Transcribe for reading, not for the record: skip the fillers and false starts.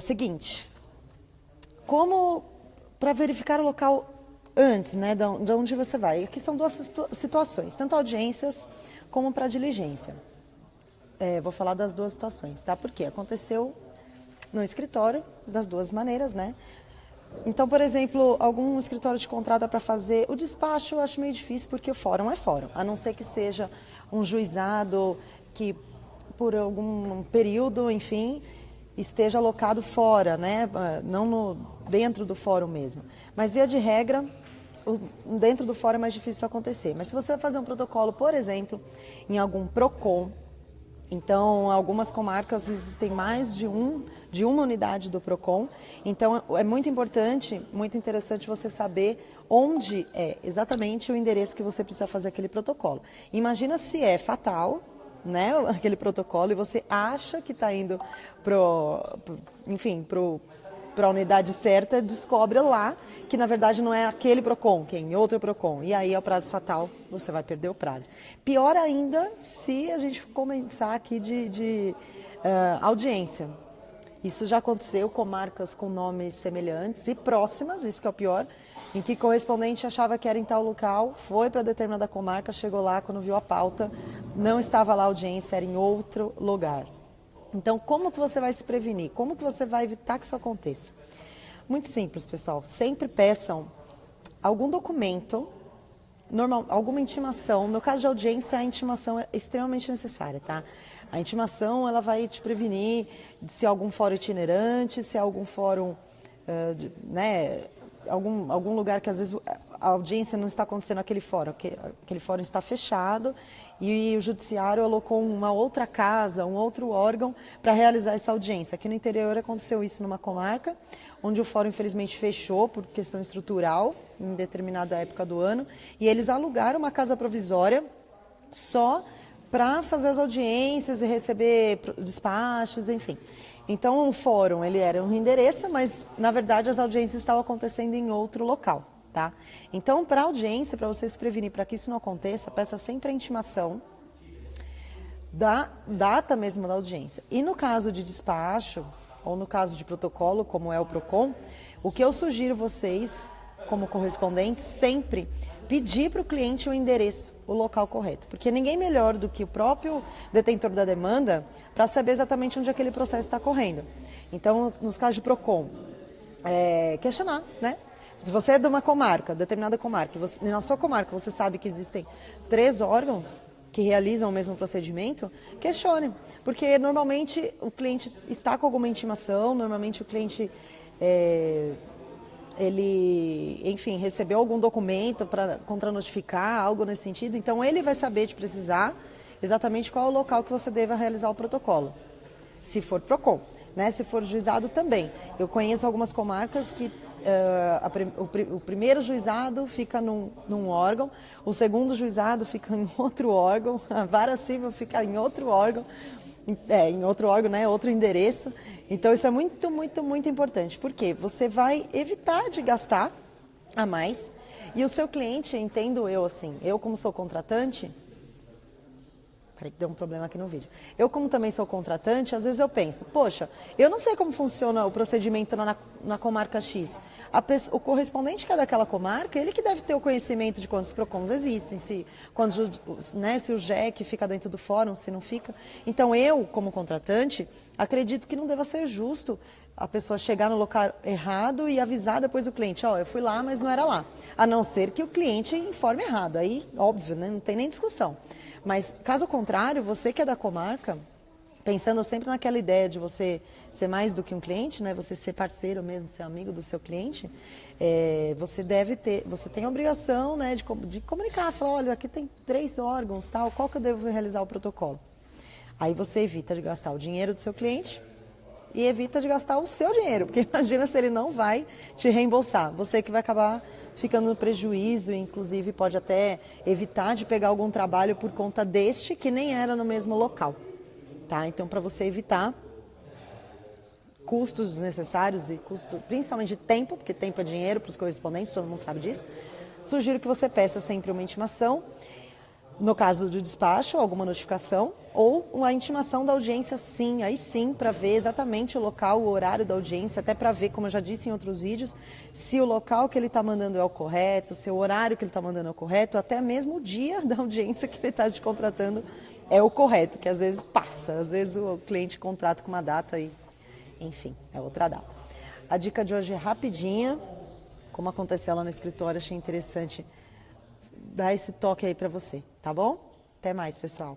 Seguinte, como para verificar o local antes, né, de onde você vai? Aqui são duas situações, tanto audiências como para diligência. Vou falar das duas situações, tá? Porque aconteceu no escritório, das duas maneiras, né? Então, por exemplo, algum escritório te contrata para fazer o despacho, eu acho meio difícil, porque o fórum é fórum, a não ser que seja um juizado que, por algum período, enfim, esteja alocado fora, né? Não dentro do fórum mesmo. Mas, via de regra, dentro do fórum é mais difícil isso acontecer. Mas se você vai fazer um protocolo, por exemplo, em algum PROCON, então, algumas comarcas existem mais de uma unidade do PROCON. Então, é muito importante, muito interessante você saber onde é exatamente o endereço que você precisa fazer aquele protocolo. Imagina se é fatal, né, aquele protocolo, e você acha que está indo para a unidade certa, descobre lá que na verdade não é aquele PROCON, que é em outro PROCON. E aí é o prazo fatal, você vai perder o prazo. Pior ainda se a gente começar aqui de audiência. Isso já aconteceu com marcas com nomes semelhantes e próximas, isso que é o pior, em que correspondente achava que era em tal local, foi para determinada comarca, chegou lá, quando viu a pauta, não estava lá a audiência, era em outro lugar. Então, como que você vai se prevenir? Como que você vai evitar que isso aconteça? Muito simples, pessoal. Sempre peçam algum documento, alguma intimação. No caso de audiência, a intimação é extremamente necessária, tá? A intimação, ela vai te prevenir se algum fórum itinerante, se algum fórum, né, algum lugar que às vezes a audiência não está acontecendo naquele fórum, aquele fórum está fechado e o judiciário alocou uma outra casa, um outro órgão para realizar essa audiência. Aqui no interior aconteceu isso numa comarca, onde o fórum infelizmente fechou por questão estrutural em determinada época do ano, e eles alugaram uma casa provisória só para fazer as audiências e receber despachos, enfim. Então, o fórum, ele era um endereço, mas, na verdade, as audiências estavam acontecendo em outro local, tá? Então, para audiência, para você se prevenir, para que isso não aconteça, peça sempre a intimação da data mesmo da audiência. E no caso de despacho, ou no caso de protocolo, como é o PROCON, o que eu sugiro vocês, como correspondentes, sempre pedir para o cliente o endereço, o local correto. Porque ninguém melhor do que o próprio detentor da demanda para saber exatamente onde aquele processo está correndo. Então, nos casos de PROCON, questionar, né? Se você é de uma comarca, determinada comarca, na sua comarca você sabe que existem 3 órgãos que realizam o mesmo procedimento, questione. Porque normalmente o cliente está com alguma intimação, normalmente o cliente ele, enfim, recebeu algum documento para contranotificar, algo nesse sentido, então ele vai saber te precisar exatamente qual é o local que você deva realizar o protocolo, se for PROCON, né? Se for juizado também. Eu conheço algumas comarcas que o primeiro juizado fica num órgão, o segundo juizado fica em outro órgão, a vara civil fica em outro órgão, né? Outro endereço. Então, isso é muito, muito, muito importante, porque você vai evitar de gastar a mais e o seu cliente, entendo eu assim, eu como sou contratante, peraí que deu um problema aqui no vídeo, eu como também sou contratante, às vezes eu penso, poxa, eu não sei como funciona o procedimento na comarca X, o correspondente que é daquela comarca, ele que deve ter o conhecimento de quantos PROCONs existem, se o JEC fica dentro do fórum, se não fica. Então, eu, como contratante, acredito que não deva ser justo a pessoa chegar no local errado e avisar depois o cliente, eu fui lá, mas não era lá. A não ser que o cliente informe errado, aí, óbvio, né, não tem nem discussão. Mas, caso contrário, você que é da comarca, pensando sempre naquela ideia de você ser mais do que um cliente, né? Você ser parceiro mesmo, ser amigo do seu cliente, você tem a obrigação, né, de comunicar, falar, olha, aqui tem 3 órgãos, tal, qual que eu devo realizar o protocolo? Aí você evita de gastar o dinheiro do seu cliente e evita de gastar o seu dinheiro, porque imagina se ele não vai te reembolsar, você que vai acabar ficando no prejuízo, inclusive pode até evitar de pegar algum trabalho por conta deste que nem era no mesmo local. Tá? Então, para você evitar custos desnecessários e principalmente de tempo, porque tempo é dinheiro para os correspondentes, todo mundo sabe disso, sugiro que você peça sempre uma intimação. No caso do despacho, alguma notificação ou a intimação da audiência, sim, aí sim, para ver exatamente o local, o horário da audiência, até para ver, como eu já disse em outros vídeos, se o local que ele está mandando é o correto, se o horário que ele está mandando é o correto, até mesmo o dia da audiência que ele está te contratando é o correto, que às vezes passa, às vezes o cliente contrata com uma data e, enfim, é outra data. A dica de hoje é rapidinha, como aconteceu lá no escritório, achei interessante dar esse toque aí para você, tá bom? Até mais, pessoal.